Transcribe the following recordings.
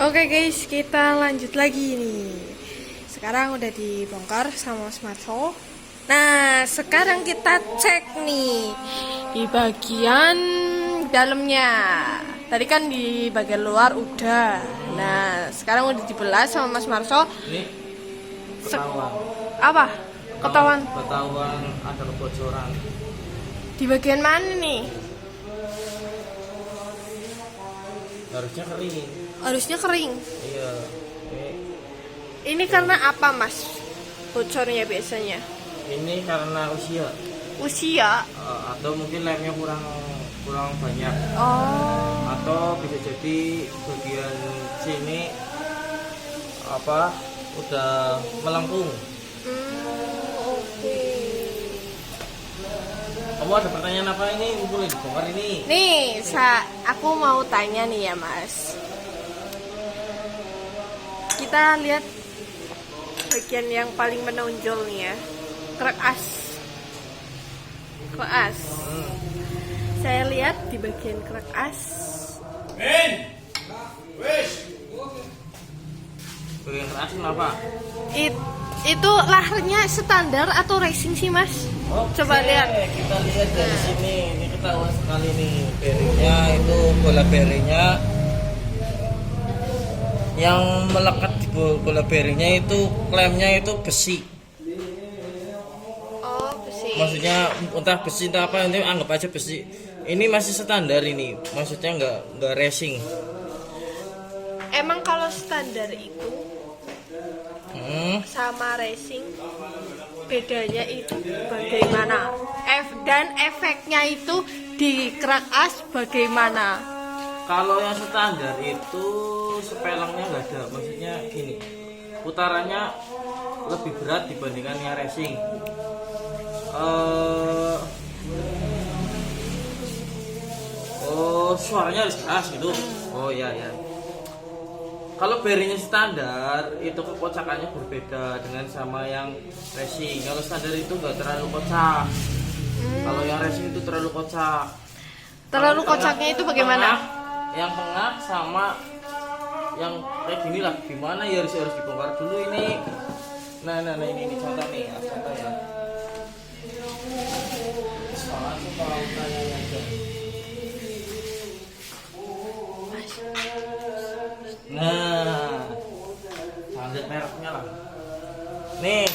Oke guys, kita lanjut lagi nih. Sekarang udah dibongkar sama Smartso. Nah, sekarang kita cek nih di bagian dalamnya. Tadi kan di bagian luar udah. Nah, sekarang udah dibelah sama Mas Marso. Ini ketahuan. Apa? Ketahuan. Ketahuan ada kebocoran. Di bagian mana nih? Harusnya kering. Harusnya kering. Iya. Ini karena apa, Mas? Bocornya biasanya? Ini karena usia. Usia. Atau mungkin lemnya kurang banyak. Oh. Atau bisa jadi bagian sini udah melengkung. Oke. Kamu ada pertanyaan apa ini? Boleh dibongkar ini. Nih, aku mau tanya nih ya, Mas. Kita lihat bagian yang paling menonjol nih ya, krek as. Krek as. Saya lihat di bagian krek as. Bagian keras kenapa? Itu laharnya standar atau racing sih, Mas? Coba lihat. Kita lihat dari sini. Ini ketahuan sekali nih. Bearingnya itu bola bearingnya yang melekat di bola bearingnya itu klemnya itu besi. Oh, besi. Maksudnya entah besi entah apa, nanti anggap aja besi. Ini masih standar ini. Maksudnya nggak racing. Emang kalau standar itu sama racing bedanya itu bagaimana? Dan efeknya itu di krek as bagaimana? Kalau yang standar itu sepelangnya nggak ada. Maksudnya gini, putarannya lebih berat dibandingkan yang racing. Suaranya harus keras gitu. Oh ya. Kalau bearingnya standar itu kekocakannya berbeda dengan sama yang racing. Kalau standar itu nggak terlalu kocak. Kalau yang racing itu terlalu kocak. Terlalu kocaknya itu bagaimana? Yang tengah sama yang kayak gini lah. Gimana ya, harus dibongkar dulu ini. Nah ini contoh nih, contoh ya. Soalnya kalau tanya aja. Nah, standar mereknya lah. Nih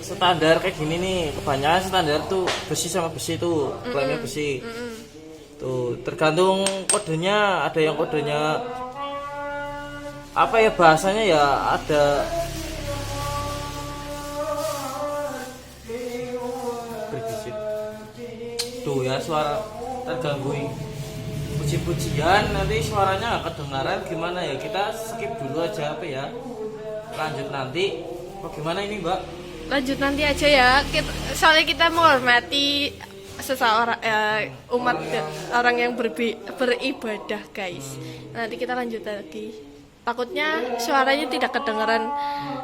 standar kayak gini nih. Kebanyakan standar tuh besi sama besi tuh, klemnya besi. Tuh tergantung kodenya. Ada yang kodenya apa ya bahasanya ya, ada berisik. Tuh ya suara terganggu. Puji-pujian nanti suaranya nggak kedengaran gimana ya, kita skip dulu aja apa ya, lanjut nanti. Bagaimana ini Mbak? Lanjut nanti aja ya. Soalnya kita menghormati seseorang umat orang yang beribadah guys. Nanti kita lanjut lagi. Takutnya suaranya tidak kedengaran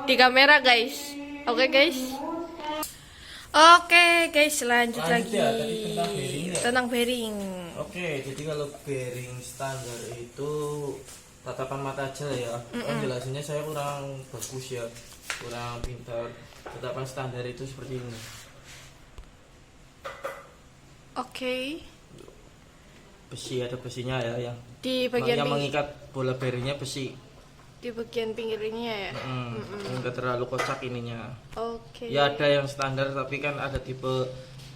di kamera guys. Oke guys. Oke guys, lanjut lagi ya, tadi tentang bearing. Oke, jadi kalau bearing standar itu tatapan mata aja ya. Penjelasannya saya kurang bagus ya, kurang pintar. Tatapan standar itu seperti ini. Oke. Besi, ada besinya ya, yang Di bagian yang mengikat bola bearingnya besi. di bagian pinggirnya ya. Enggak terlalu kocak ininya. Oke. Ya ada yang standar, tapi kan ada tipe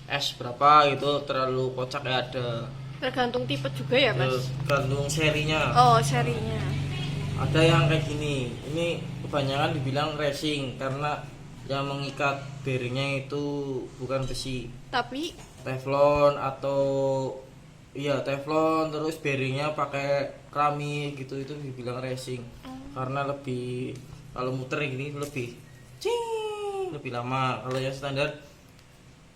S berapa gitu terlalu kocak ya ada. Tergantung tipe juga ya, Mas. Tergantung serinya. Oh, serinya. Ada yang kayak gini. Ini kebanyakan dibilang racing karena yang mengikat bearingnya itu bukan besi. Tapi Teflon atau teflon, terus bearingnya pakai keramik gitu, itu dibilang racing. Karena lebih, kalau muter gini lebih lama. Kalau yang standar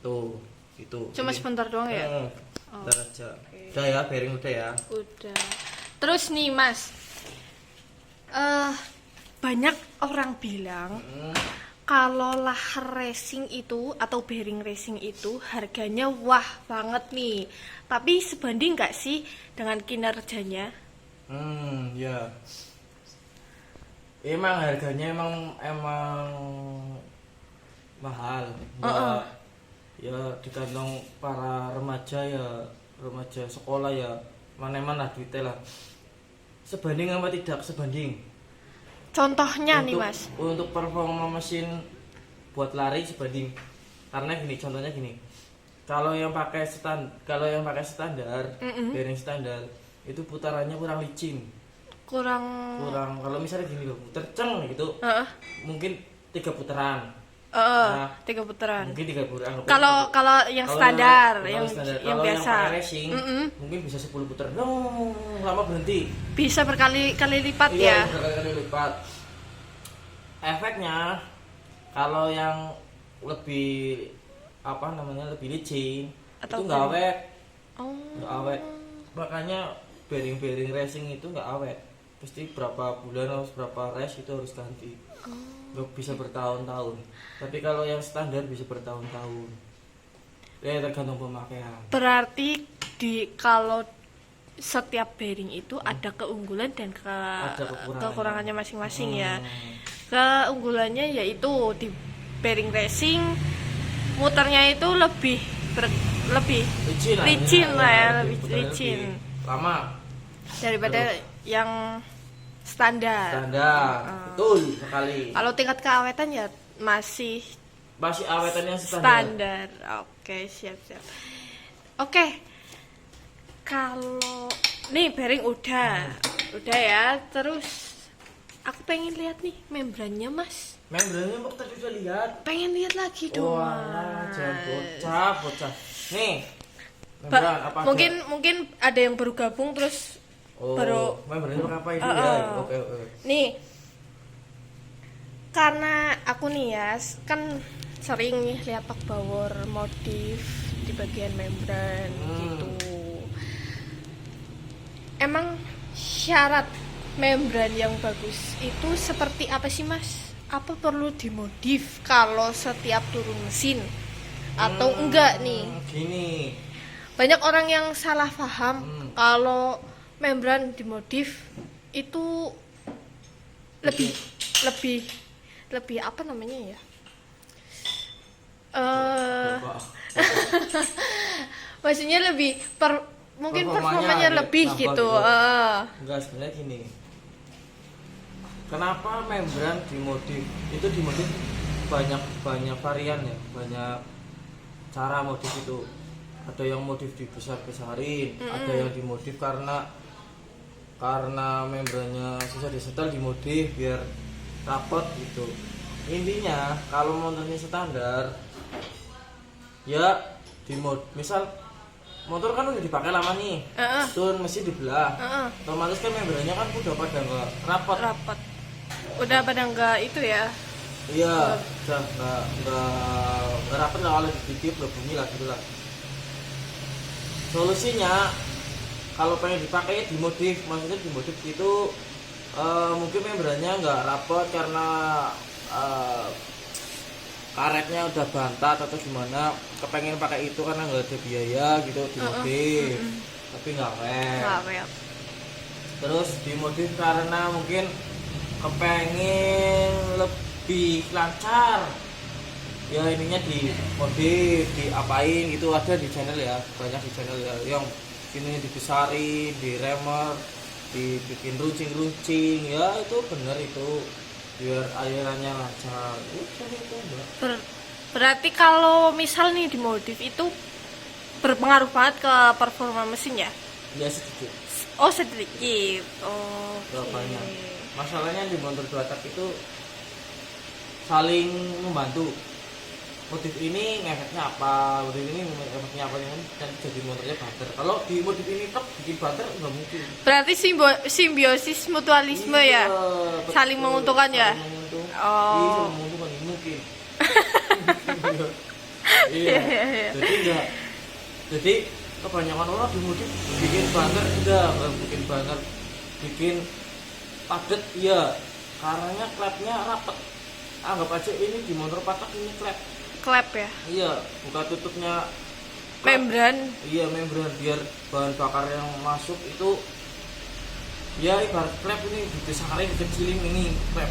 tuh itu cuma sebentar doang ya. Bentar aja. Udah ya, bearing udah ya. Udah. Terus nih Mas, banyak orang bilang kalau lahar racing itu atau bearing racing itu harganya wah banget nih. Tapi sebanding nggak sih dengan kinerjanya? Ya. Emang harganya emang mahal. Ya di kantong para remaja ya, remaja sekolah ya, mana-mana duitnya lah. Sebanding apa tidak sebanding? Contohnya nih Mas. Untuk performa mesin buat lari sebanding. Karena gini, contohnya gini. Kalau yang pakai standar, bearing standar, itu putarannya kurang licin. Kurang kalau misalnya gini loh, puter ceng gitu. Mungkin 3 putaran. Nah, 3 putaran. Mungkin 3 putaran. Kalau yang standar, yang biasa. Yang pakai racing, mungkin bisa 10 putar. Lama berhenti. Bisa berkali-kali lipat iya, ya. Berkali-kali lipat. Efeknya kalau yang lebih lebih licin atau itu nggak awet. Nggak awet. Makanya bearing racing itu nggak awet. Pasti berapa bulan atau berapa race itu harus ganti. Nggak bisa bertahun-tahun. Tapi kalau yang standar bisa bertahun-tahun. Ya tergantung pemakaian. Berarti kalau setiap bearing itu ada keunggulan dan kekurangannya masing-masing ya. Keunggulannya yaitu di bearing racing muternya itu lebih licin lama daripada yang standar. Betul sekali. Kalau tingkat keawetan ya masih awetannya standar. Oke, siap. Oke. Kalau nih bearing udah ya. Terus aku pengen lihat nih membrannya Mas. Membrannya kok tadi udah lihat? Pengen lihat lagi dong. Wah, bocah. Nih. Membran apa? Mungkin ada yang baru gabung terus baru membrannya apa ini ya? Oke. Nih. Karena aku nih ya kan sering nih lihat Pak Bawor modif di bagian membran gitu. Emang syarat membran yang bagus itu seperti apa sih Mas? Apa perlu dimodif kalau setiap turun mesin atau enggak nih? Gini. Banyak orang yang salah paham kalau membran dimodif itu lebih apa namanya ya? Maksudnya lebih mungkin performanya lebih gitu. Enggak, sebenarnya gini. Kenapa membran dimodif? Itu dimodif banyak varian ya, banyak cara modif itu. Ada yang modif dibesar-besarin, ada yang dimodif karena membrannya susah disetel, dimodif biar rapet gitu. Intinya kalau motornya standar ya misal motor kan udah dipakai lama nih, turun mesin dibelah, otomatis kan membrannya kan udah pada nggak rapat, udah pada nggak itu ya. Iya, udah nggak rapat lah, kalau dikit udah bunyi lah gitu lah. Solusinya kalau pengen dipakai dimodif, maksudnya dimodif itu mungkin membrannya nggak rapat karena karetnya udah bantat atau gimana, kepengen pakai itu karena nggak ada biaya gitu dimodif, tapi nggak awet. Terus dimodif karena mungkin kepengen lebih lancar, ya ininya dimodif, diapain gitu, ada di channel ya, banyak di channel ya, yang ini dibesarin, diremer, dibikin runcing ya, itu bener itu biar airannya lancar. Berarti kalau misal nih dimodif itu berpengaruh banget ke performa mesin ya? Ya sedikit. Oh sedikit. Oh. Banyak. Masalahnya di motor 2 tak itu saling membantu. Modif ini efeknya apa, modif ini efeknya apa, dan jadi motornya banter. Kalau di modif ini tok bikin banter nggak mungkin. Berarti simbiosis mutualisme ya, saling menguntungkan ya. Saling menguntungkan mungkin. Iya. Jadi kebanyakan orang di modif bikin banter enggak bikin banter, bikin padet ya, karenanya klepnya rapet. Anggap aja ini di motor patak ini klep ya. Iya, buka tutupnya membran. Iya, membran biar bahan bakar yang masuk itu Ya ibarat klep ini dibesarin dikecilin ini klep.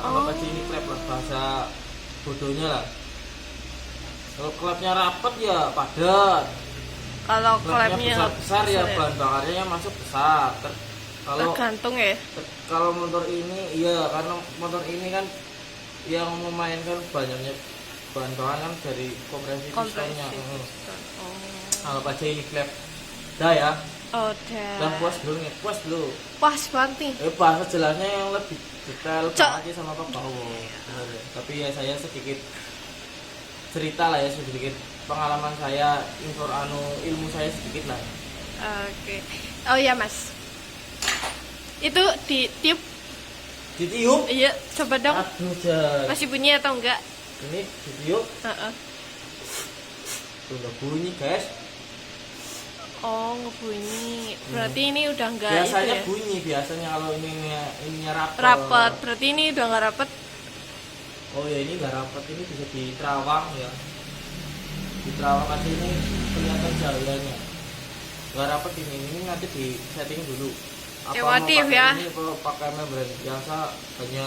Anggap aja ini klep lah bahasa bodohnya lah. Kalau klepnya rapat ya padat. Kalau Klepnya klepnya besar ya bahan bakarnya masuk besar. Kalau tergantung ya. kalau motor ini iya karena motor ini kan yang memainkan banyaknya bahan bakar kan dari kompresi pistonnya. Anggap aja ini klep. Dah ya. Oh, Udah puas belum nih? Puas belum? Pas banget nih. Bahasa jelasnya yang lebih detail Cok. aja sama Pak Bawo. Bener ya. Tapi ya saya sedikit cerita lah ya, sedikit pengalaman saya, ilmu saya sedikit lah. Oke. Oh iya Mas. Itu ditiup. Ditiup? Iya, coba dong. Aduh, Jan. Masih bunyi atau enggak? Ini ditiup. Heeh. Tuh nggak bunyi, guys. Oh, ngebunyi. Berarti ini udah enggak Biasanya itu ya? bunyi, biasanya kalau ininya rapat. Rapet. Berarti ini udah enggak rapet. Oh ya ini nggak rapat, ini bisa diterawang ya. Diterawang aja ini kelihatan cahayanya. Nggak rapat ini nanti di setting dulu. Apa Emotif mau pakai ya. Ini kalau pakai membran biasa hanya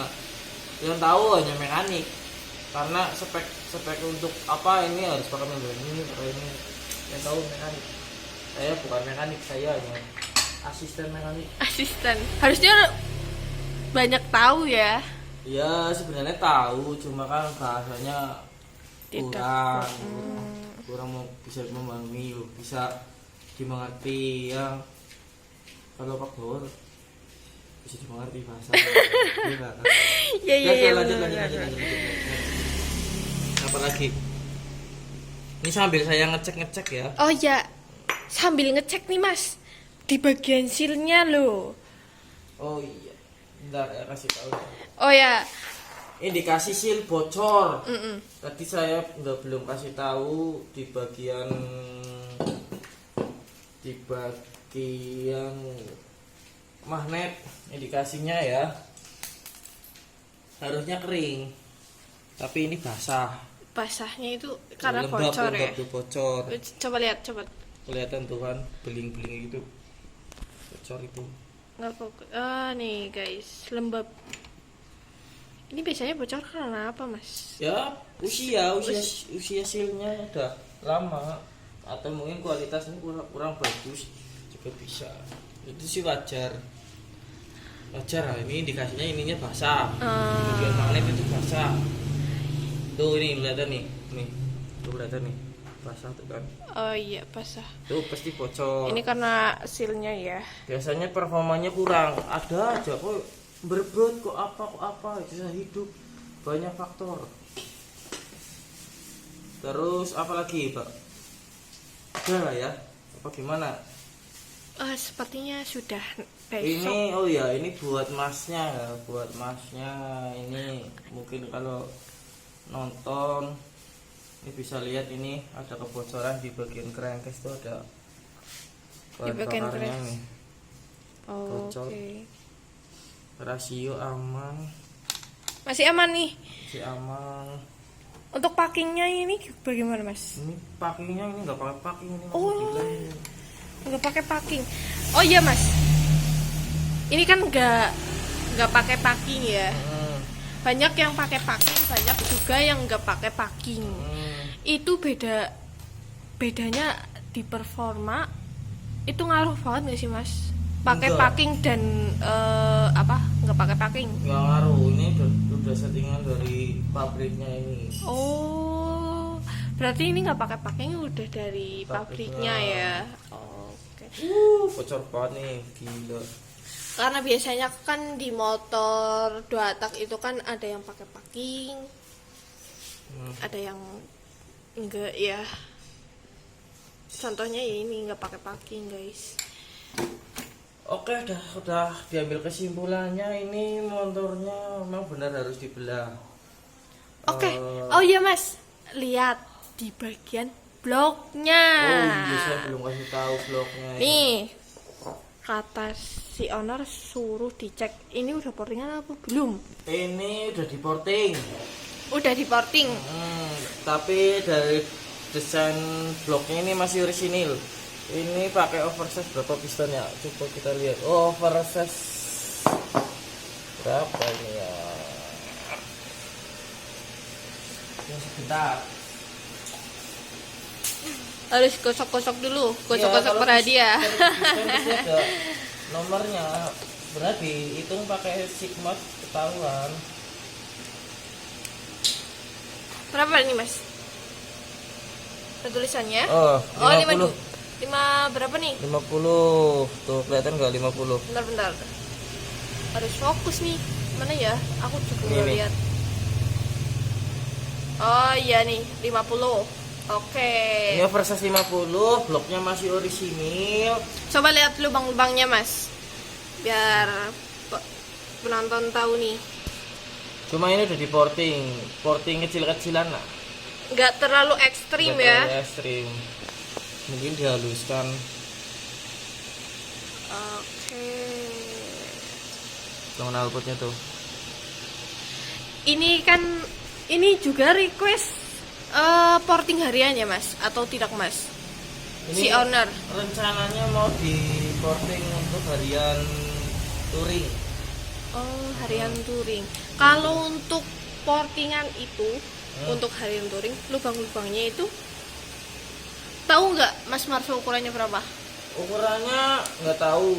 yang tahu hanya mekanik. Karena spek untuk apa ini harus pakai membran ini, pakai ini. Yang tahu mekanik. Saya bukan mekanik, saya hanya asisten mekanik. Asisten. Harusnya banyak tahu ya. Ya sebenarnya tahu, cuma kan bahasanya Tidak. kurang mau bisa memahami, bisa dimengerti yang kalau Pak Bor bisa dimengerti bahasa. Iya iya iya. Lanjut. Apa lagi? Ini sambil saya ngecek ya. Oh ya, sambil ngecek nih Mas, di bagian silnya loh. Oh iya, bentar ya kasih tahu. Oh ya, Indikasi sil bocor. mm-mm. Tadi saya belum kasih tahu di bagian magnet indikasinya ya. Harusnya kering. Tapi ini basah. Basahnya itu karena Lembab, bocor ya. tuh bocor. Coba lihat, coba. Kelihatan tuh kan beling-beling gitu. Bocor itu. Nggak fokus. Nih guys, lembab. Ini biasanya bocor karena apa Mas? Ya, usia silnya udah lama atau mungkin kualitasnya kurang bagus juga bisa. Itu sih wajar lah, ini indikasinya ininya basah. Bagian magnet itu basah. Tuh ini kelihatan nih tuh kelihatan nih basah tuh kan. Oh iya, basah. Tuh pasti bocor. Ini karena silnya ya. Biasanya performanya kurang, ada aja kok berbut kok apa bisa hidup, banyak faktor. Terus apa lagi Pak? Udah lah ya, apa gimana? Sepertinya sudah besok. Ini oh ya ini buat masnya ya, ini mungkin kalau nonton ini bisa lihat ini ada kebocoran di bagian crankcase itu ada Di bagian bakarnya crank. nih. Oh, Bocor. oke. Rasio aman, Masih aman nih. si aman. Untuk packingnya ini bagaimana Mas? Ini packingnya ini nggak pakai packing ini. Oh. dibilangin. Nggak pakai packing. Oh iya Mas. Ini kan nggak pakai packing ya. Banyak yang pakai packing, banyak juga yang nggak pakai packing. Itu bedanya di performa itu ngaruh banget nggak sih Mas? Pakai Enggak. packing dan nggak pakai packing? Nggak ngaruh, ini udah settingan dari pabriknya ini. Oh, berarti ini nggak pakai packing udah dari pabriknya ya? Oke. Bocor banget nih, gila. Karena biasanya kan di motor 2 tak itu kan ada yang pakai packing, ada yang enggak ya. Contohnya ya ini nggak pakai packing guys. Oke, udah diambil kesimpulannya, ini motornya memang benar harus dibelah. Oke. Oh iya Mas, lihat di bagian bloknya. Oh iya, saya belum kasih tahu bloknya. Nih, kata si owner suruh dicek ini udah portingan apa belum? Ini udah di porting. Udah di porting. Tapi dari desain bloknya ini masih orisinil. Ini pakai oversize berapa piston ya? Coba kita lihat. Oh, oversize Berapa ini ya? Ya sebentar. Harus gosok-gosok dulu, Iya, gosok-gosok kalau per hadiah. bisa ada nomornya. Berarti hitung pakai sigmat ketahuan. Berapa ini mas? Tulisannya? Oh, 50. 5 berapa nih? 50. Tuh, kelihatan nggak 50? Bentar. Harus fokus nih. Mana ya? Aku juga Ini nggak nih. lihat. Oh iya nih, 50. Oke. Ini oversize 50, bloknya masih orisinil. Coba lihat lubang-lubangnya mas. Biar penonton tahu nih. Cuma ini udah di porting kecil-kecilan lah. Nggak terlalu ekstrim Nggak ya. terlalu ekstrim. Mungkin dihaluskan. Oke. Knalpotnya tuh. Ini juga request porting harian ya mas atau tidak mas? Si owner. Rencananya mau di porting untuk harian touring. Oh harian touring. Kalau untuk portingan itu untuk harian touring lubang-lubangnya itu tahu nggak mas Marso ukurannya berapa? Ukurannya nggak tahu.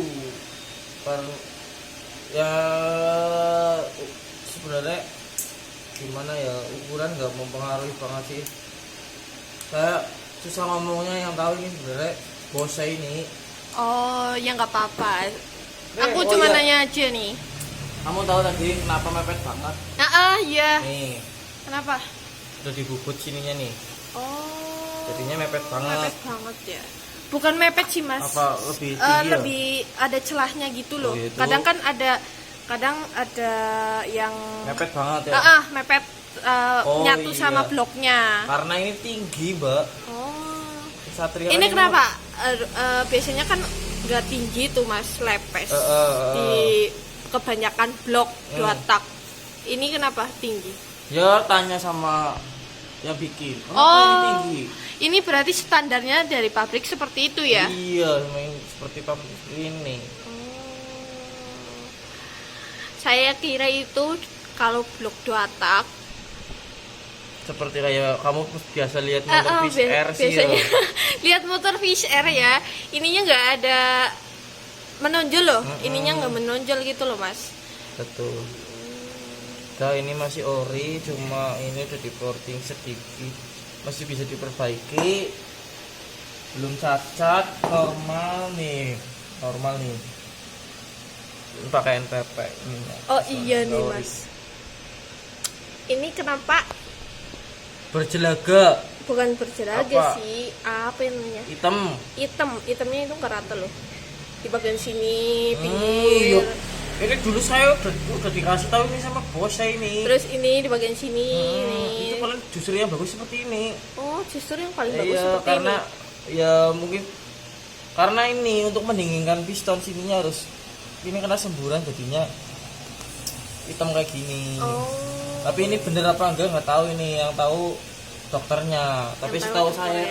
Ya sebenarnya gimana ya, ukuran nggak mempengaruhi banget sih. Saya susah ngomongnya, yang tahu ini sebenarnya bosnya ini. Oh ya nggak apa-apa. Aku oh cuma iya. nanya aja nih. Kamu tahu tadi kenapa mepet banget? Iya. Nih, Kenapa? udah dibubut sininya nih. Oh. Jadinya mepet banget. Mepet banget ya. Bukan mepet sih mas. Apa lebih tinggi ya? Lebih ada celahnya gitu loh. Oh, itu. Kadang ada yang Mepet banget ya. mepet Oh, nyatu iya. sama bloknya. Karena ini tinggi, Mbak. Oh. Satria Ini kan kenapa? Biasanya kan nggak tinggi tuh mas, lepes di kebanyakan blok 2 tak. Ini kenapa tinggi? Ya tanya sama yang bikin. Kenapa ini tinggi? Ini berarti standarnya dari pabrik seperti itu ya? Iya, main seperti pabrik ini. Saya kira itu kalau blok 2 tak Seperti kayak kamu biasa lihat motor Fish Air sih biasanya ya. lihat motor Fish Air ya, ininya nggak ada menonjol loh, ininya nggak menonjol gitu loh mas. Betul. Nah ini masih ori, cuma ini udah di porting sedikit, masih bisa diperbaiki, belum cacat, normal nih. Ini pakai NPP ini. Oh iya nih Ori. mas, ini kenapa Berjelaga bukan berjelaga Apa? sih, apa yang namanya, hitamnya itu kerata loh di bagian sini iya. pinggir. Ini dulu saya udah dikasih tahu ini sama bos saya ini. Terus ini di bagian sini Itu nih. paling justru yang bagus seperti ini. Oh justru yang paling bagus Iya, seperti karena ini. ya mungkin karena ini untuk mendinginkan piston sininya harus ini kena semburan jadinya hitam kayak gini. Oh. Tapi ini bener apa enggak nggak tahu, ini yang tahu dokternya. Tapi Yang tahu setahu dokter saya ya.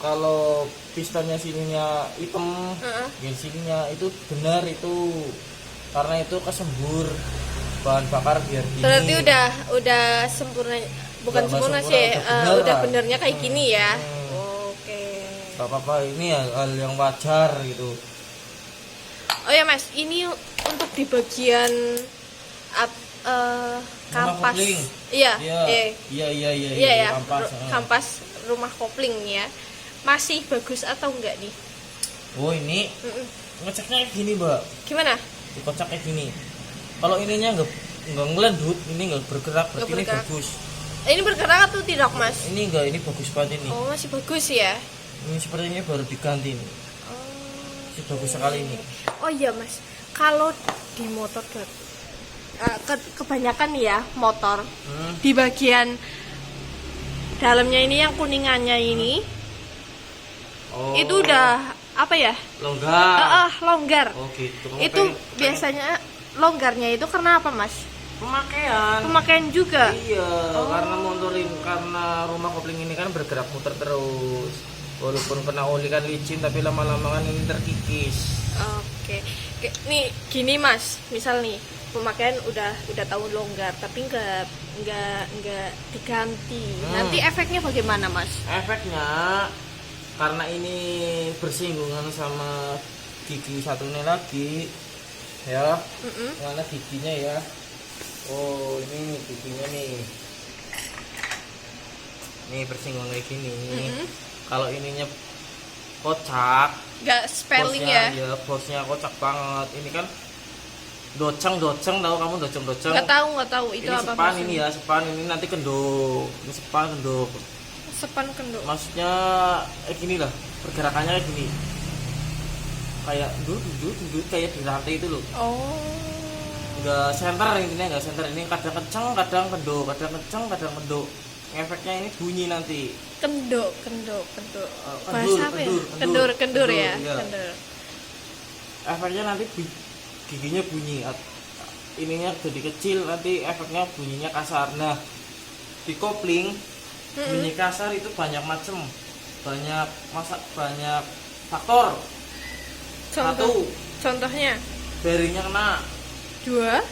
kalau pistonnya sininya hitam, bagian sininya itu benar itu karena itu kesembur bahan bakar biar gini. Berarti udah sempurna, bukan Udah sempurna sempurna, sih, udah bener udah lah. benernya kayak gini ya. Hmm. Oke. Gak apa-apa, ini ya hal yang wajar gitu. Oh ya mas, ini untuk di bagian kampas. kopling. Iya, Iya ya. kampas. Kampas rumah kopling ya. Masih bagus atau enggak nih? Oh ini Mm-mm. ngeceknya kayak gini, Mbak. Gimana? Dikocak kayak gini. Kalau ininya nggak ngelendut, ini nggak bergerak, berarti Nggak ini bergerak. bagus. Ini bergerak atau tidak mas? Ini enggak, ini bagus banget ini. Oh masih bagus ya. Ini sepertinya baru diganti nih. Ini bagus sekali ini. Oh iya mas, kalau di motor kebanyakan nih ya motor di bagian dalamnya ini yang kuningannya ini Oh, itu udah apa ya? longgar. Longgar. Oh gitu. Kamu Itu biasanya longgarnya itu karena apa mas? pemakaian. Pemakaian juga. Iya, karena rumah kopling ini kan bergerak muter terus. Walaupun kena oli kan licin, tapi lama-lama kan ini terkikis. Oke. Nih gini mas, misal nih pemakaian udah tahu longgar, tapi nggak diganti. Nanti efeknya bagaimana, Mas? Efeknya karena ini bersinggungan sama gigi satunya lagi ya. Mana giginya ya? Oh, ini giginya nih. Nih bersinggungan kayak gini. Kalau ininya kocak, Nggak spelling bosnya, ya? bosnya kocak banget. Ini kan doceng tahu kamu doceng. Nggak tahu itu Ini apa sepan maksudnya? ini ya, sepan ini nanti kenduk. Ini sepan kenduk. Sepan kenduk. Maksudnya gini lah, pergerakannya kayak gini. Kayak duduk kayak di rantai itu loh. Oh. Enggak center, intinya enggak center. Ini kadang kenceng, kadang kenduk, kadang kenceng, kadang kenduk. Efeknya ini bunyi nanti. Kenduk. Bahasa apa ya? Kendur ya. Iya. Kendur. Efeknya nanti giginya bunyi. Ininya jadi kecil, nanti efeknya bunyinya kasar. Nah, di kopling bunyi kasar itu banyak macam, banyak faktor. Contohnya Bearingnya kena. 2.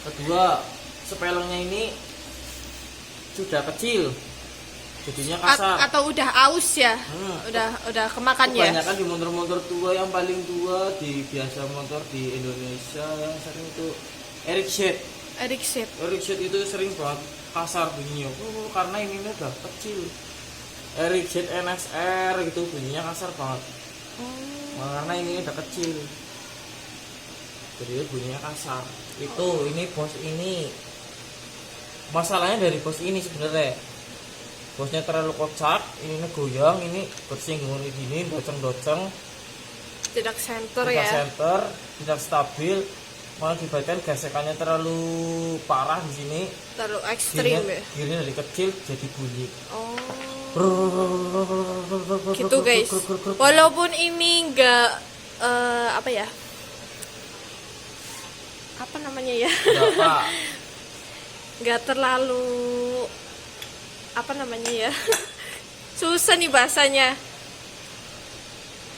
Kedua, spellingnya ini sudah kecil, jadinya kasar. Atau udah aus ya? Udah kemakan ya? Kebanyakan di motor-motor tua, yang paling tua di biasa motor di Indonesia yang sering itu Ericsson itu sering banget kasar bunyinya. Karena ini udah kecil. Ericsson NSR gitu bunyinya kasar banget. Karena ini udah kecil, jadi bunyinya kasar. Itu ini bos ini. Masalahnya dari bos ini sebenarnya. Bosnya terlalu kocak, ini goyang, ini bersinggungan gini, doceng. Tidak center Tidak ya? center, tidak stabil. Mengakibatkan gesekannya terlalu parah di sini. Terlalu ekstrim ya? Gini dari kecil jadi bunyi. Oh. Gitu guys. Walaupun ini nggak apa ya? Apa namanya ya? Berapa? Nggak terlalu apa namanya ya? Susah nih bahasanya.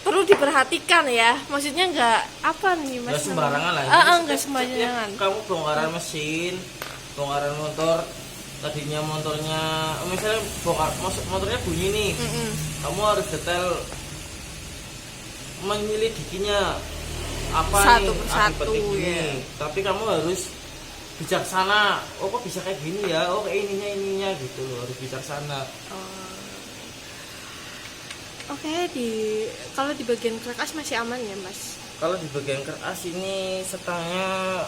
Perlu diperhatikan ya. Maksudnya nggak apa nih Mas? Nggak sembarangan lah. Nggak sembarangan. Kamu bongkaran mesin, bongkaran motor. Tadinya motornya, misalnya bongkar motornya bunyi nih. Kamu harus detail menyelidikinya apa Satu nih persatu, akibat kayak gini. ya. Tapi kamu harus bijaksana. Oh, kok bisa kayak gini ya? Oh, kayak ininya gitu loh, harus bijaksana. Oke, kalau di bagian kerkas masih aman ya Mas? Kalau di bagian keras ini setangnya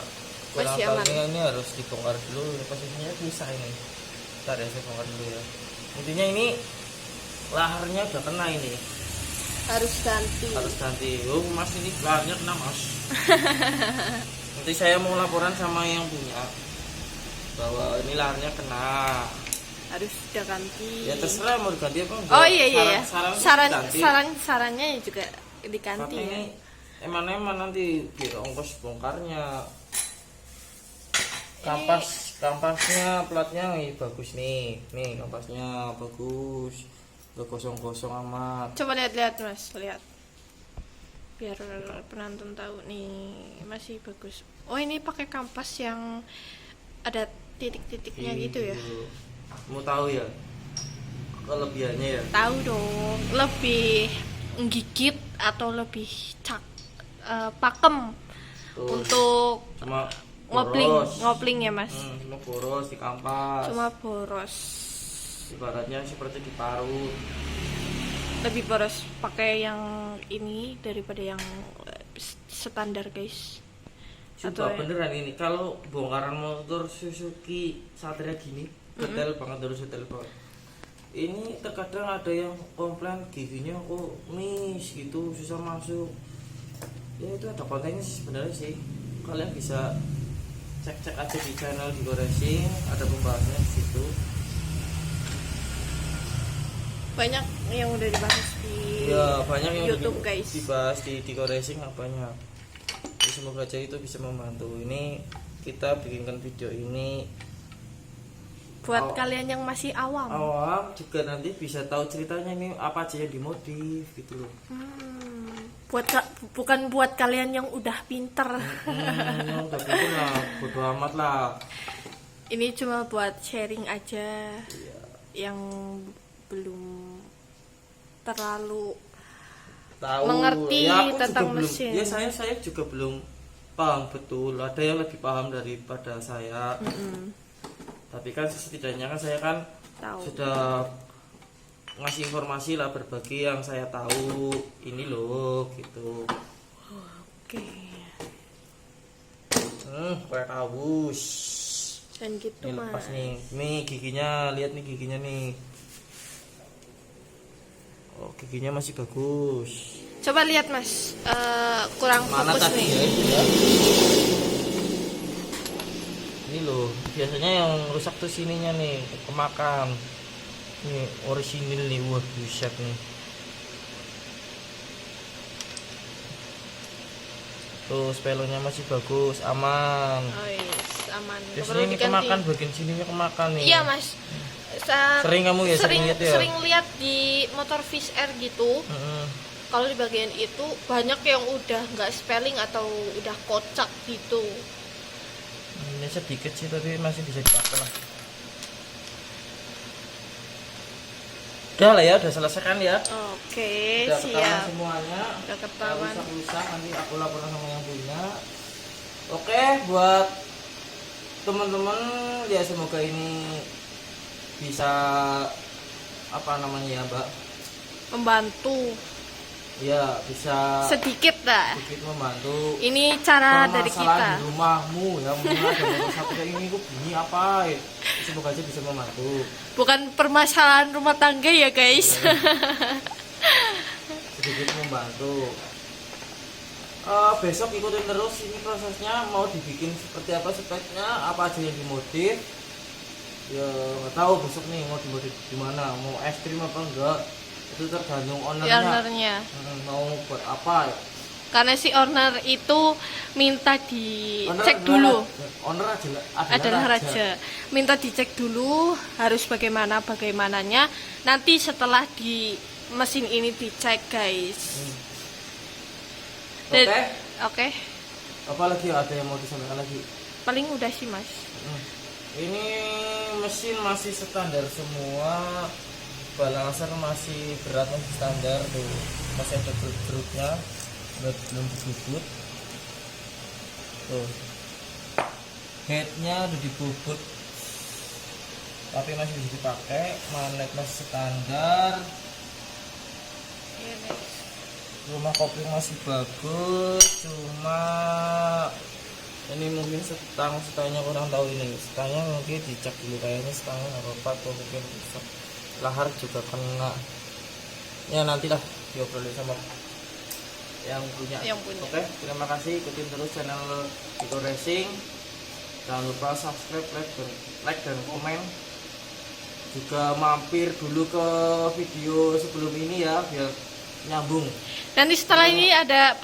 Masih aman. ini harus dibongkar dulu, posisinya bisa ini. Bentar ya, saya bongkar dulu ya. Intinya ini laharnya udah kena ini. Harus ganti. Oh mas, ini laharnya kena mas. Nanti saya mau laporan sama yang punya bahwa ini laharnya kena. Harus sudah ganti. Ya terserah mau diganti apa enggak. Oh iya. Sarannya juga diganti tapi ya. ini eman nanti biar ongkos bongkarnya. Kampasnya platnya bagus nih kampasnya bagus, gak kosong amat. Coba lihat Mas, lihat biar penonton tahu nih masih bagus. Oh ini pakai kampas yang ada titik-titiknya gitu ya? Mau tahu ya kelebihannya ya? Tahu dong, lebih menggigit atau lebih pakem. Tuh, untuk cuma ngopling ya Mas? Cuma boros di kampas. Cuma boros. Ibaratnya seperti diparut. Lebih boros pakai yang ini daripada yang standar guys. Sumpah beneran ini, kalau bongkaran motor Suzuki Satria gini detail banget, harus detail banget. Ini terkadang ada yang komplain giginya kok miss gitu, susah masuk. Ya itu ada kontennya sih sebenarnya sih. Kalian bisa cek aja di channel Diko Racing, ada pembahasannya di situ. Banyak yang udah dibahas di banyak yang YouTube guys. dibahas di Diko Racing apanya. Jadi, semoga aja itu bisa membantu. Ini kita bikinkan video ini buat kalian yang masih awam. Juga nanti bisa tahu ceritanya ini apa aja yang dimodif gitu loh. bukan buat kalian yang udah pinter. Tapi itu lah bodo amat lah. Ini cuma buat sharing aja. Yang belum terlalu Tahu mengerti ya, aku tentang juga belum, mesin. ya saya juga belum paham betul. Ada yang lebih paham daripada saya. Tapi kan setidaknya kan saya kan Tahu. sudah ngasih informasi lah, berbagi yang saya tahu ini loh gitu. Oke. Kayak kabus. Dan gitu Ini mas. lepas nih giginya, lihat nih giginya nih. Oh, giginya masih bagus. Coba lihat mas. Kurang Mana fokus tadi nih. ya itu ya? Ini loh, biasanya yang rusak tuh sininya nih, kemakan. Ini orisinil nih, wah buset nih. Tuh spelonnya masih bagus, aman. Oh yes, aman. Nggak Biasanya perlu ini diganti. kemakan, bagian sininya kemakan nih. Iya mas. Sering kamu ya, sering lihat ya? Sering lihat di motor Fish Air gitu. Kalau di bagian itu banyak yang udah nggak spelling atau udah kocak gitu. Ini sedikit sih, tapi masih bisa dipakai lah. Udah lah ya, udah selesai kan ya? Oke, Udah ketahuan siap. semuanya. Udah ketahuan. Rusak-rusak, nanti aku laporan sama yang punya. Oke, buat teman-teman ya, semoga ini bisa apa namanya ya Mbak, Membantu ya bisa sedikit dah. sedikit membantu Ini cara dari permasalahan kita. di rumahmu ya. Mungkin ada motor satu kayak ini kok bunyi apa ya. Semoga aja bisa membantu. Bukan permasalahan rumah tangga ya guys. Sedikit membantu. Besok ikutin terus ini prosesnya, mau dibikin seperti apa speknya, apa aja yang dimodif. Ya nggak tahu besok nih mau dimodif gimana, mau ekstrim apa enggak, itu tergantung ownernya. Ownernya. Mau buat apa ya. Karena si owner itu minta dicek Owner dulu. Owner Adalah raja. Minta dicek dulu harus bagaimananya. Nanti setelah di mesin ini dicek guys. Oke. Oke. Apa lagi ada yang mau disampaikan lagi? Paling udah sih mas. Ini mesin masih standar semua, balancer masih berat, masih standar tuh, masih ada gerut-gerutnya, belum dibubut tuh, headnya udah dibubut tapi masih bisa dipakai, magnet masih standar, rumah kopi masih bagus, cuma ini mungkin setangnya kurang tahu, ini setangnya mungkin dicek dulu, kayaknya setangnya nggak apa-apa atau mungkin rusak, lahar juga kena ya, nantilah diobrolin sama yang punya. Oke, terima kasih, ikutin terus channel Diko Racing, jangan lupa subscribe, like dan komen, juga mampir dulu ke video sebelum ini ya biar nyambung. Nanti setelah ini ada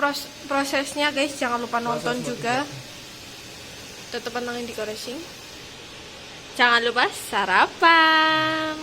prosesnya guys, jangan lupa nonton juga. Tetap pantengin Diko Racing. Jangan lupa sarapan.